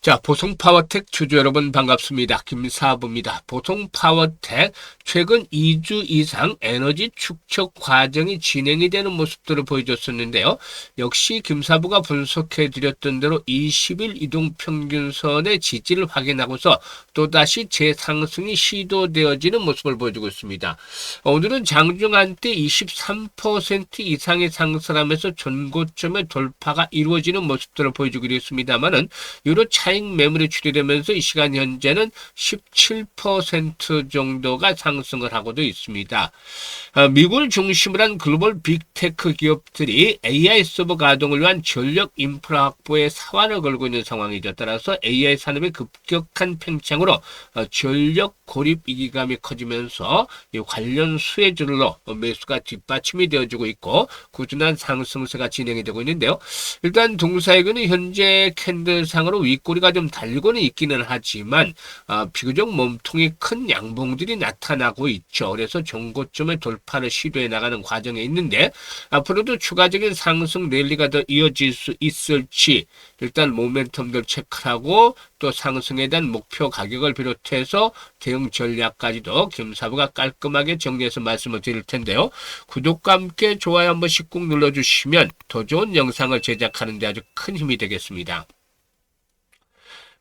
자, 보성파워텍 주주 여러분 반갑습니다. 김사부입니다. 보성파워텍 최근 2주 이상 에너지 축적 과정이 진행이 되는 모습들을 보여줬었는데요. 역시 김사부가 분석해 드렸던 대로 20일 이동평균선의 지지를 확인하고서 또다시 재상승이 시도되어지는 모습을 보여주고 있습니다. 오늘은 장중한 때 23% 이상의 상승하면서 전고점의 돌파가 이루어지는 모습들을 보여주기로 했습니다만은 유로 차익 매물이 출시되면서 이 시간 현재는 17% 정도가 상승을 하고도 있습니다. 미국을 중심으로 한 글로벌 빅테크 기업들이 AI 서버 가동을 위한 전력 인프라 확보에 사활을 걸고 있는 상황이죠. 따라서 AI 산업의 급격한 팽창으로 전력 고립 위기감이 커지면서 이 관련 수혜주로 매수가 뒷받침이 되어주고 있고 꾸준한 상승세가 진행이 되고 있는데요. 일단 동사에게는 현재 캔들상으로 윗꼬리가 좀 달리고는 있기는 하지만 비교적 몸통이 큰 양봉들이 나타나고 있죠. 그래서 정고점의 돌파를 시도해 나가는 과정에 있는데 앞으로도 추가적인 상승 랠리가 더 이어질 수 있을지 일단 모멘텀들 체크하고 또 상승에 대한 목표 가격을 비롯해서 대응 전략까지도 김사부가 깔끔하게 정리해서 말씀을 드릴 텐데요. 구독과 함께 좋아요 한 번씩 꾹 눌러주시면 더 좋은 영상을 제작하는 데 아주 큰 힘이 되겠습니다.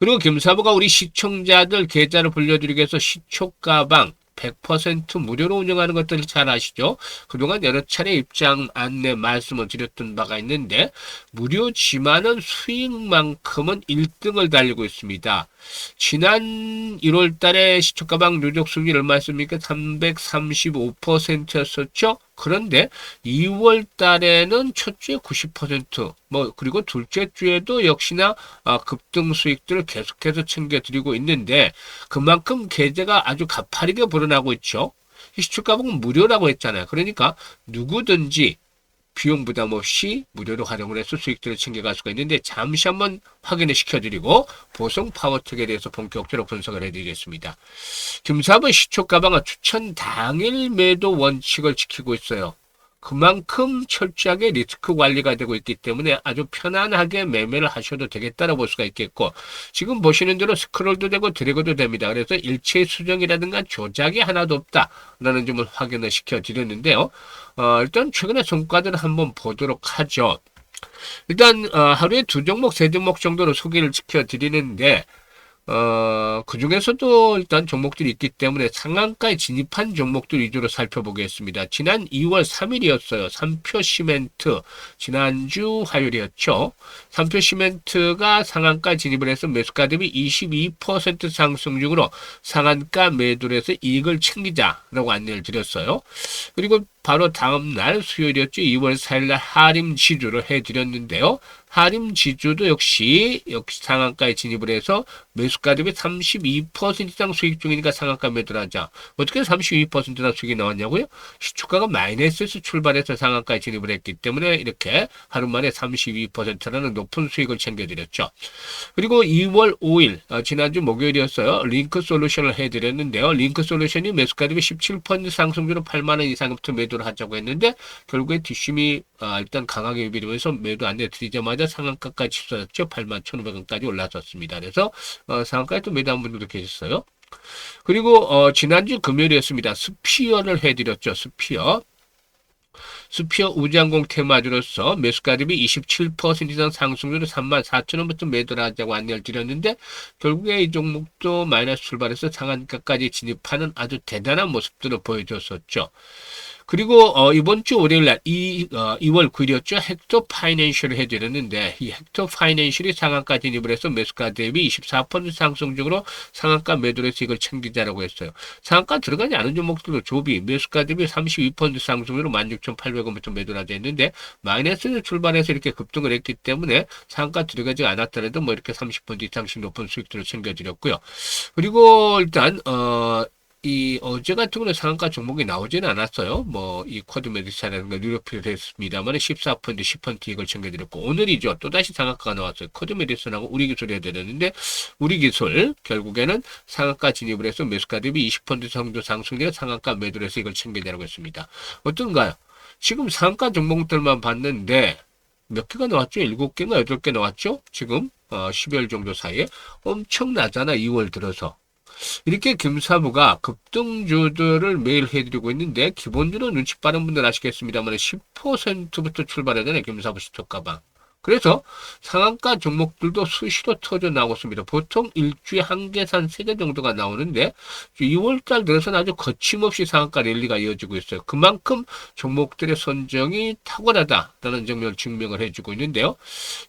그리고 김사부가 우리 시청자들 계좌를 불려드리기 위해서 시초가방 100% 무료로 운영하는 것들 잘 아시죠? 그동안 여러 차례 입장 안내 말씀을 드렸던 바가 있는데 무료지만은 수익만큼은 1등을 달리고 있습니다. 지난 1월 달에 시초가방 누적 수익률 얼마였습니까? 335%였었죠? 그런데 2월 달에는 첫 주에 90%, 그리고 둘째 주에도 역시나 급등 수익들을 계속해서 챙겨드리고 있는데 그만큼 계좌가 아주 가파르게 불어나고 있죠. 시초가방은 무료라고 했잖아요. 그러니까 누구든지 비용 부담 없이 무료로 활용을 해서 수익들을 챙겨갈 수가 있는데 잠시 한번 확인을 시켜드리고 보성 파워텍에 대해서 본격적으로 분석을 해드리겠습니다. 김사부 시초가방은 추천 당일 매도 원칙을 지키고 있어요. 그만큼 철저하게 리스크 관리가 되고 있기 때문에 아주 편안하게 매매를 하셔도 되겠다라고 볼 수가 있겠고 지금 보시는 대로 스크롤도 되고 드래그도 됩니다. 그래서 일체 수정이라든가 조작이 하나도 없다라는 점을 확인을 시켜드렸는데요. 일단 최근의 성과들을 한번 보도록 하죠. 일단 하루에 2종목, 3종목 정도로 소개를 시켜드리는데 그 중에서도 일단 종목들이 있기 때문에 상한가에 진입한 종목들 위주로 살펴보겠습니다. 지난 2월 3일이었어요. 삼표 시멘트. 지난주 화요일이었죠. 삼표 시멘트가 상한가 진입을 해서 매수가 대비 22% 상승 중으로 상한가 매도를 해서 이익을 챙기자라고 안내를 드렸어요. 그리고 바로 다음날 수요일이었죠. 2월 4일날 하림 지주를 해드렸는데요. 하림 지주도 역시 상한가에 진입을 해서 매수가 대비 32% 이상 수익 중이니까 상한가 매도를 하자. 어떻게 32%나 수익이 나왔냐고요? 시초가가 마이너스에서 출발해서 상한가에 진입을 했기 때문에 이렇게 하루 만에 32%라는 높은 수익을 챙겨드렸죠. 그리고 2월 5일 지난주 목요일이었어요. 링크솔루션을 해드렸는데요. 링크솔루션이 매수가 대비 17% 상승률로 8만원 이상부터 매도를 하자고 했는데 결국에 뒷심이 일단 강하게 유비되면서 매도 안내 드리자마자 상한가까지 치솟았죠. 81,500원까지 올라섰습니다. 그래서 상한가에 또 매도한 분들도 계셨어요. 그리고 지난주 금요일이었습니다. 스피어를 해드렸죠. 스피어 우주항공 테마주로서 매수가 대비 27% 이상 상승률로 34,000원부터 매도를 하자고 안내를 드렸는데 결국에 이 종목도 마이너스 출발해서 상한가까지 진입하는 아주 대단한 모습들을 보여줬었죠. 그리고 이번 주 월요일날 2월 9일이었죠. 헥토 파이낸셜을 해드렸는데 이 헥토 파이낸셜이 상한가 진입을 해서 매수가 대비 24% 상승 중으로 상한가 매도를 해서 이걸 챙기자라고 했어요. 상한가 들어가지 않은 종목들도 조비 매수가 대비 32% 상승으로 16,800원부터 매도를 하자 했는데 마이너스를 출발해서 이렇게 급등을 했기 때문에 상한가 들어가지 않았더라도 이렇게 30% 이상씩 높은 수익들을 챙겨드렸고요. 그리고 일단 어제 같은 경우는 상한가 종목이 나오지는 않았어요. 이 쿼드메디스라든가 뉴로필도 했습니다만 14%, 10% 이걸 챙겨드렸고, 오늘이죠. 또다시 상한가가 나왔어요. 쿼드메디스하고 우리기술 해야 되는데, 우리기술, 결국에는 상한가 진입을 해서 매수가 대비 20% 정도 상승되어 상한가 매도를 해서 이걸 챙겨내라고 했습니다. 어떤가요? 지금 상한가 종목들만 봤는데, 몇 개가 나왔죠? 7개인가 8개 나왔죠? 지금 12월 정도 사이에 엄청나잖아. 2월 들어서. 이렇게 김사부가 급등주들을 매일 해드리고 있는데 기본주는 눈치 빠른 분들 아시겠습니다만 10%부터 출발하잖아요. 김사부 스토커가. 그래서 상한가 종목들도 수시로 터져 나오고 있습니다. 보통 일주에 한 개산 3개 정도가 나오는데 2월달 들어서는 아주 거침없이 상한가 랠리가 이어지고 있어요. 그만큼 종목들의 선정이 탁월하다라는 점을 증명을 해주고 있는데요.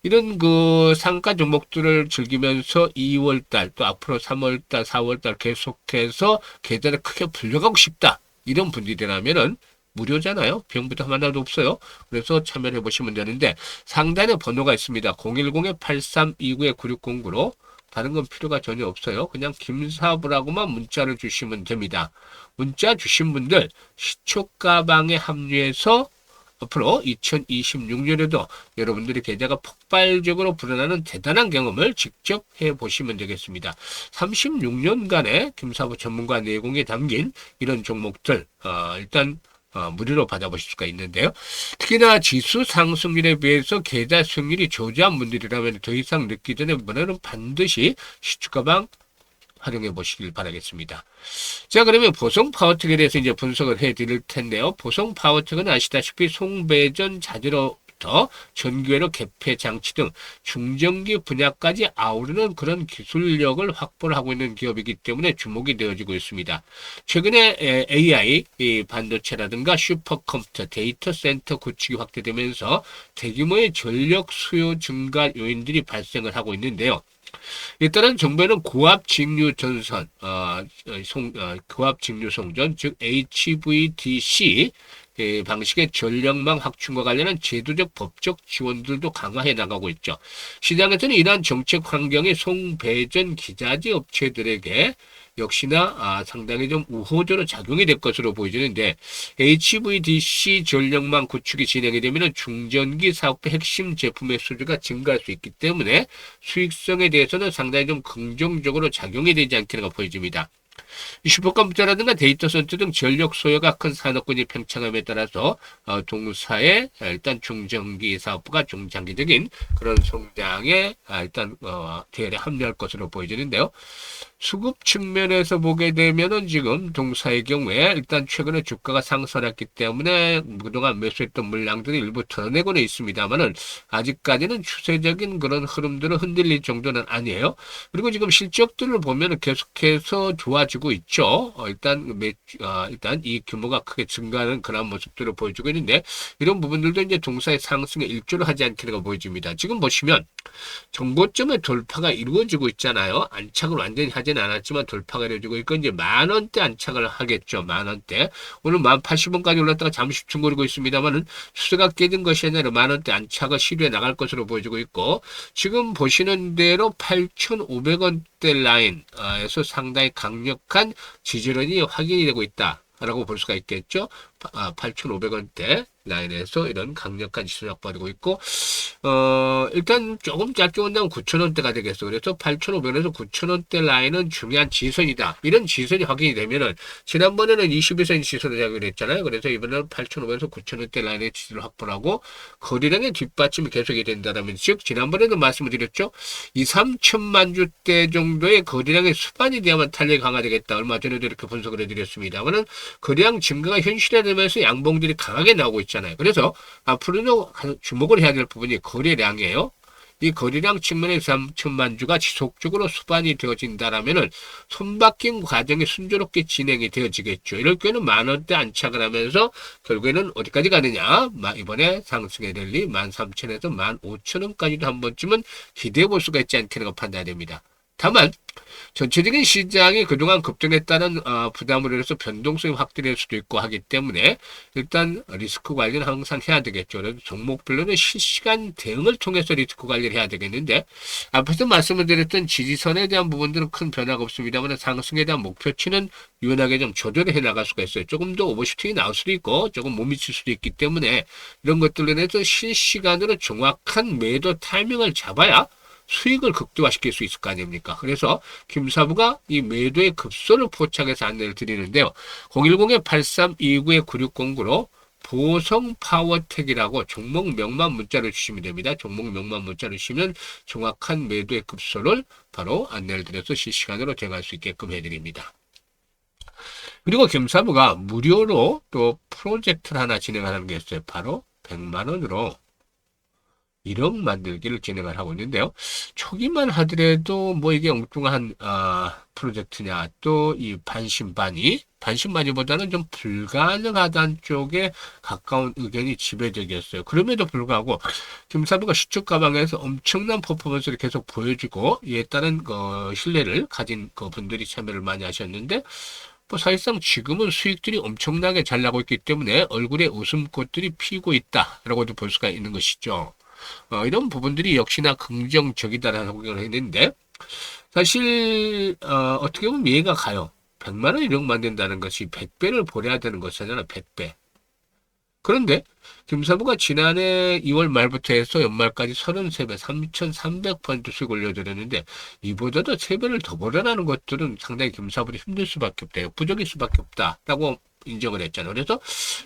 이런 그 상가 종목들을 즐기면서 2월달 또 앞으로 3월달, 4월달 계속해서 계좌를 크게 불려가고 싶다. 이런 분들이라면은 무료잖아요. 비용부터 하나도 없어요. 그래서 참여해 보시면 되는데 상단에 번호가 있습니다. 010-8329-9609로 다른 건 필요가 전혀 없어요. 그냥 김사부라고만 문자를 주시면 됩니다. 문자 주신 분들 시초가방에 합류해서 앞으로 2026년에도 여러분들이 계좌가 폭발적으로 불어나는 대단한 경험을 직접 해보시면 되겠습니다. 36년간의 김사부 전문가 내공이 담긴 이런 종목들 일단 무료로 받아보실 수가 있는데요. 특히나 지수 상승률에 비해서 계좌 수익률이 저조한 분들이라면 더 이상 늦기 전에 이번에는 반드시 시초가방 활용해 보시길 바라겠습니다. 자, 그러면 보성 파워텍에 대해서 이제 분석을 해 드릴 텐데요. 보성 파워텍은 아시다시피 송배전 자재로부터 전기회로 개폐 장치 등 중전기 분야까지 아우르는 그런 기술력을 확보를 하고 있는 기업이기 때문에 주목이 되어지고 있습니다. 최근에 AI 반도체라든가 슈퍼컴퓨터 데이터 센터 구축이 확대되면서 대규모의 전력 수요 증가 요인들이 발생을 하고 있는데요. 일단은 정부에는 고압 직류 전선, 고압 직류 송전, 즉 HVDC 방식의 전력망 확충과 관련한 제도적 법적 지원들도 강화해 나가고 있죠. 시장에서는 이러한 정책 환경이 송배전 기자재 업체들에게 역시나 상당히 좀 우호적으로 작용이 될 것으로 보여지는데 HVDC 전력망 구축이 진행이 되면 중전기 사업의 핵심 제품의 수주가 증가할 수 있기 때문에 수익성에 대해서는 상당히 좀 긍정적으로 작용이 되지 않겠는가 보여집니다. 슈퍼컴퓨터라든가 데이터 센터 등 전력 소요가 큰 산업군이 팽창함에 따라서 동사의 일단 중전기 사업부가 중장기적인 그런 성장에 일단 대열에 합류할 것으로 보여지는데요. 수급 측면에서 보게 되면은 지금 동사의 경우에 일단 최근에 주가가 상승했기 때문에 그동안 매수했던 물량들이 일부 털어내고는 있습니다만은 아직까지는 추세적인 그런 흐름들은 흔들릴 정도는 아니에요. 그리고 지금 실적들을 보면은 계속해서 좋아지고 있죠. 일단 이 규모가 크게 증가하는 그런 모습들을 보여주고 있는데 이런 부분들도 이제 동사의 상승에 일조를 하지 않겠는가 보여집니다. 지금 보시면 정고점의 돌파가 이루어지고 있잖아요. 안착을 완전히 하진 않았지만 돌파가 이루어지고 있고 이제 만원대 안착을 하겠죠. 만원대. 오늘 1080원까지 올랐다가 잠시 중거리고 있습니다만은 추세가 깨진 것이 아니라 만원대 안착을 시도해 나갈 것으로 보여지고 있고 지금 보시는 대로 8,500원대 라인에서 상당히 강력한 지지론이 확인이 되고 있다. 라고 볼 수가 있겠죠. 8,500원대 라인에서 이런 강력한 지수를 확보하고 있고 일단 조금 짧게 본다면 9,000원대가 되겠어. 그래서 8,500원에서 9,000원대 라인은 중요한 지선이다. 이런 지선이 확인이 되면은 지난번에는 21선 지선을 작용을 했잖아요. 그래서 이번에는 8,500원에서 9,000원대 라인의 지수를 확보하고 거래량의 뒷받침이 계속이 된다면 즉 지난번에도 말씀을 드렸죠. 2,3천만 주대 정도의 거래량의 수반이 돼야만 탄력이 강화되겠다. 얼마 전에도 이렇게 분석을 해드렸습니다만은 거래량 증가가 현실화되면서 양봉들이 강하게 나오고 있잖아요. 그래서 앞으로도 주목을 해야 될 부분이 거래량이에요. 이 거래량 측면에서 3천만 주가 지속적으로 수반이 되어진다라면은 손바뀐 과정이 순조롭게 진행이 되어지겠죠. 이럴 경우에는 만원대 안착을 하면서 결국에는 어디까지 가느냐? 이번에 상승의 랠리 13,000에서 15,000원까지도 한 번쯤은 기대해 볼 수가 있지 않겠는가 판단됩니다. 다만 전체적인 시장이 그동안 급등했다는 부담으로 해서 변동성이 확대될 수도 있고 하기 때문에 일단 리스크 관리는 항상 해야 되겠죠. 그래서 종목별로는 실시간 대응을 통해서 리스크 관리를 해야 되겠는데 앞에서 말씀을 드렸던 지지선에 대한 부분들은 큰 변화가 없습니다만 상승에 대한 목표치는 유연하게 좀 조절을 해 나갈 수가 있어요. 조금 더 오버슈팅이 나올 수도 있고 조금 못 미칠 수도 있기 때문에 이런 것들로 인해서 실시간으로 정확한 매도 타이밍을 잡아야 수익을 극대화시킬 수 있을 거 아닙니까? 그래서 김사부가 이 매도의 급소를 포착해서 안내를 드리는데요. 010-8329-9609로 보성파워텍이라고 종목명만 문자로 주시면 됩니다. 종목명만 문자로 주시면 정확한 매도의 급소를 바로 안내를 드려서 실시간으로 정할 수 있게끔 해드립니다. 그리고 겸사부가 무료로 또 프로젝트를 하나 진행하는 게 있어요. 바로 100만 원으로 1억 만들기를 진행을 하고 있는데요. 초기만 하더라도 뭐 이게 엉뚱한 프로젝트냐, 또 이 반신반의보다는 좀 불가능하다는 쪽에 가까운 의견이 지배적이었어요. 그럼에도 불구하고 김사부가 수축 가방에서 엄청난 퍼포먼스를 계속 보여주고 이에 따른 신뢰를 가진 분들이 참여를 많이 하셨는데, 뭐 사실상 지금은 수익들이 엄청나게 잘 나고 있기 때문에 얼굴에 웃음꽃들이 피고 있다라고도 볼 수가 있는 것이죠. 이런 부분들이 역시나 긍정적이다라는 생각을 했는데, 사실 어떻게 보면 이해가 가요. 100만 원 1억 만든다는 것이 100배를 벌여야 되는 것이잖아요. 100배. 그런데 김사부가 지난해 2월 말부터 해서 연말까지 33배, 3,300% 수익 올려드렸는데, 이보다도 3배를 더 벌어나는 것들은 상당히 김사부도 힘들 수밖에 없다. 부족일 수밖에 없다라고 인정을 했잖아요. 그래서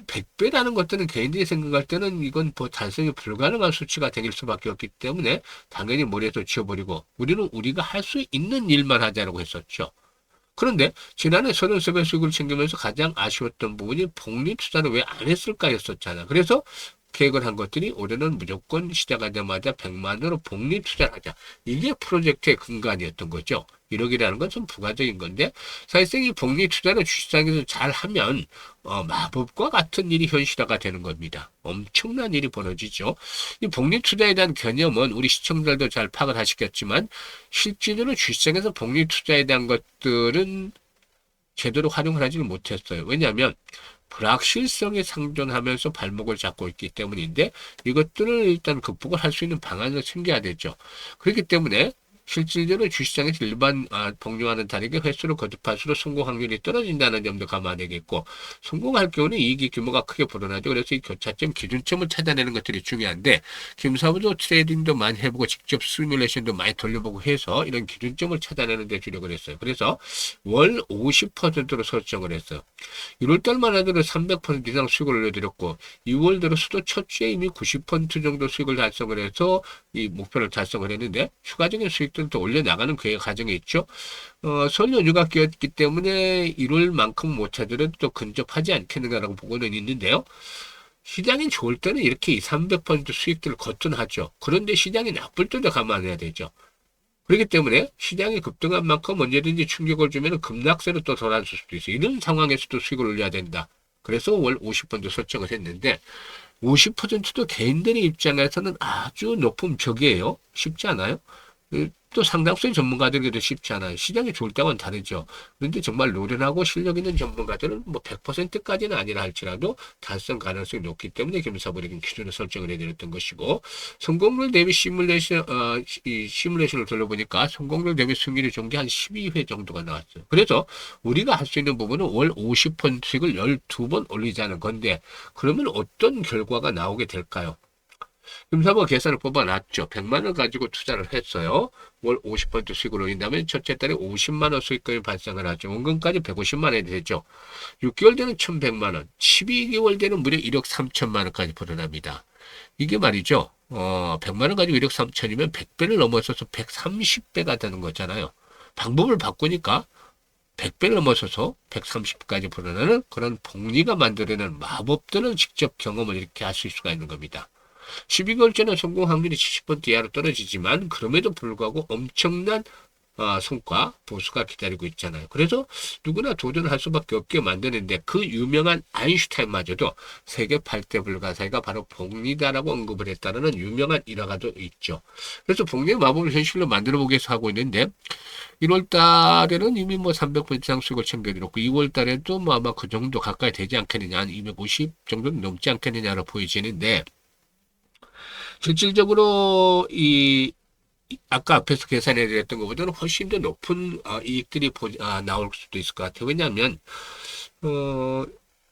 100배라는 것들은 개인들이 생각할 때는 이건 뭐 달성이 불가능한 수치가 되길 수밖에 없기 때문에 당연히 머리에서 지워버리고 우리는 우리가 할 수 있는 일만 하자라고 했었죠. 그런데 지난해 33배 수익을 챙기면서 가장 아쉬웠던 부분이 복리 투자를 왜 안 했을까 했었잖아. 그래서 계획을 한 것들이 올해는 무조건 시작하자마자 100만으로 복리 투자를 하자. 이게 프로젝트의 근간이었던 거죠. 1억이라는 건 좀 부가적인 건데, 사실상 이 복리 투자를 주식시장에서 잘 하면 마법과 같은 일이 현실화가 되는 겁니다. 엄청난 일이 벌어지죠. 이 복리 투자에 대한 개념은 우리 시청자들도 잘 파악을 하시겠지만, 실제로는 주식시장에서 복리 투자에 대한 것들은 제대로 활용을 하지는 못했어요. 왜냐하면 불확실성이 상존하면서 발목을 잡고 있기 때문인데, 이것들을 일단 극복을 할 수 있는 방안을 챙겨야 되죠. 그렇기 때문에 실질적으로 주시장에서 일반 복류와는 다르게 횟수를 거듭할수록 성공 확률이 떨어진다는 점도 감안해야겠고, 성공할 경우는 이익이 규모가 크게 불어나죠. 그래서 이 교차점, 기준점을 찾아내는 것들이 중요한데, 김사부도 트레이딩도 많이 해보고 직접 시뮬레이션도 많이 돌려보고 해서 이런 기준점을 찾아내는 데 주력을 했어요. 그래서 월 50%로 설정을 했어요. 1월달만 하더라도 300% 이상 수익을 올려드렸고, 2월 들어서도 첫 주에 이미 90% 정도 수익을 달성을 해서 이 목표를 달성을 했는데, 추가적인 수익들을 또 올려나가는 계획 과정이 있죠. 설 연휴가 끼었기 때문에 1월만큼 못 찾으려도 또 근접하지 않겠는가라고 보고는 있는데요. 시장이 좋을 때는 이렇게 2, 300% 수익들을 거뜬하죠. 그런데 시장이 나쁠 때도 감안해야 되죠. 그렇기 때문에 시장이 급등한 만큼 언제든지 충격을 주면 급락세로 또 돌아설 수도 있어요. 이런 상황에서도 수익을 올려야 된다. 그래서 월 50% 설정을 했는데, 50%도 개인들의 입장에서는 아주 높은 벽이에요. 쉽지 않아요. 또 상당수의 전문가들에게도 쉽지 않아요. 시장이 좋을 때와는 다르죠. 그런데 정말 노련하고 실력 있는 전문가들은 뭐 100%까지는 아니라 할지라도 달성 가능성이 높기 때문에 겸사버리긴 기준을 설정을 해드렸던 것이고, 성공률 대비 이 시뮬레이션을 돌려보니까 성공률 대비 승률이 정도 한 12회 정도가 나왔어요. 그래서 우리가 할 수 있는 부분은 월 50%씩을 12번 올리자는 건데, 그러면 어떤 결과가 나오게 될까요? 금사부가 계산을 뽑아놨죠. 100만 원 가지고 투자를 했어요. 월 50% 수익을 올린다면 첫째 달에 50만 원 수익금이 발생을 하죠. 원금까지 150만 원이 되죠. 6개월 되는 1100만 원, 12개월 되는 무려 1억 3천만 원까지 불어납니다. 이게 말이죠. 100만 원 가지고 1억 3천이면 100배를 넘어서서 130배가 되는 거잖아요. 방법을 바꾸니까 100배를 넘어서서 130까지 불어나는 그런 복리가 만들어내는 마법들을 직접 경험을 이렇게 하실 수가 있는 겁니다. 12개월째는 성공 확률이 70% 이하로 떨어지지만 그럼에도 불구하고 엄청난 성과, 보수가 기다리고 있잖아요. 그래서 누구나 도전을 할 수밖에 없게 만드는데, 그 유명한 아인슈타인마저도 세계 8대 불가사의가 바로 복리다라고 언급을 했다는 유명한 일화가도 있죠. 그래서 복리의 마법을 현실로 만들어 보기 위해서 하고 있는데, 1월 달에는 이미 뭐 300% 이상 수익을 챙겨드렸고, 2월 달에도 뭐 아마 그 정도 가까이 되지 않겠느냐, 한 250 정도는 넘지 않겠느냐로 보여지는데, 실질적으로 아까 앞에서 계산해 드렸던 것보다는 훨씬 더 높은 이익들이 나올 수도 있을 것 같아요. 왜냐하면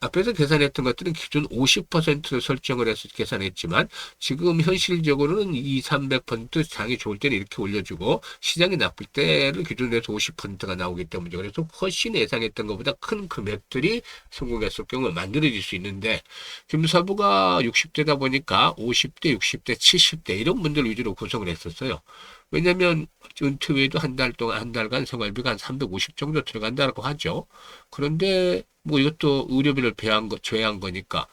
앞에서 계산했던 것들은 기준 50% 설정을 해서 계산했지만 지금 현실적으로는 2, 300% 장이 좋을 때는 이렇게 올려주고 시장이 나쁠 때를 기준으로 해서 50%가 나오기 때문이죠. 그래서 훨씬 예상했던 것보다 큰 금액들이 성공했을 경우 만들어질 수 있는데 김사부가 60대다 보니까 50대, 60대, 70대 이런 분들 위주로 구성을 했었어요. 왜냐면 은퇴 후에도 한 달 동안 한 달간 생활비가 한 350 정도 들어간다고 하죠. 그런데 뭐 이것도 의료비를 제외한 거니까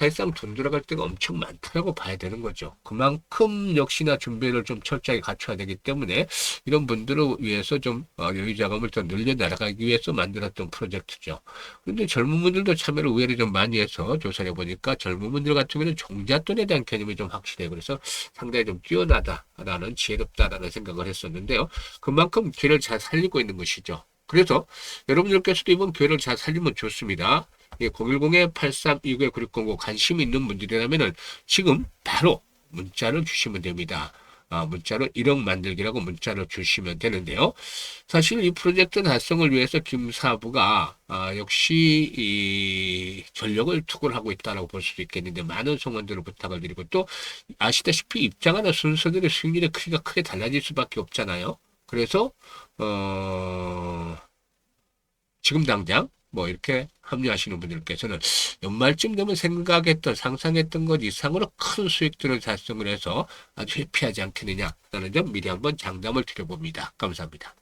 사실상 돈 들어갈 때가 엄청 많다고 봐야 되는 거죠. 그만큼 역시나 준비를 좀 철저하게 갖춰야 되기 때문에 이런 분들을 위해서 좀 여유 자금을 더 늘려 나가기 위해서 만들었던 프로젝트죠. 그런데 젊은 분들도 참여를 의외로 좀 많이 해서 조사해 보니까 젊은 분들 같은 경우는 종잣돈에 대한 개념이 좀 확실해요. 그래서 상당히 좀 뛰어나다라는 지혜롭다라는 생각을 했었는데요. 그만큼 기회를 잘 살리고 있는 것이죠. 그래서 여러분들께서도 이번 기회를 잘 살리면 좋습니다. 예, 010-8329-9609 관심 있는 분들이라면은 지금 바로 문자를 주시면 됩니다. 문자로 1억 만들기라고 문자를 주시면 되는데요. 사실 이 프로젝트 달성을 위해서 김사부가 역시 이 전력을 투구를 하고 있다고 볼 수도 있겠는데 많은 성원들을 부탁을 드리고 또 아시다시피 입장하는 순서들의 수익률의 크기가 크게 달라질 수밖에 없잖아요. 그래서 지금 당장 뭐 이렇게 합류하시는 분들께서는 연말쯤 되면 생각했던 상상했던 것 이상으로 큰 수익들을 달성을 해서 아주 회피하지 않겠느냐라는 점 미리 한번 장담을 드려봅니다. 감사합니다.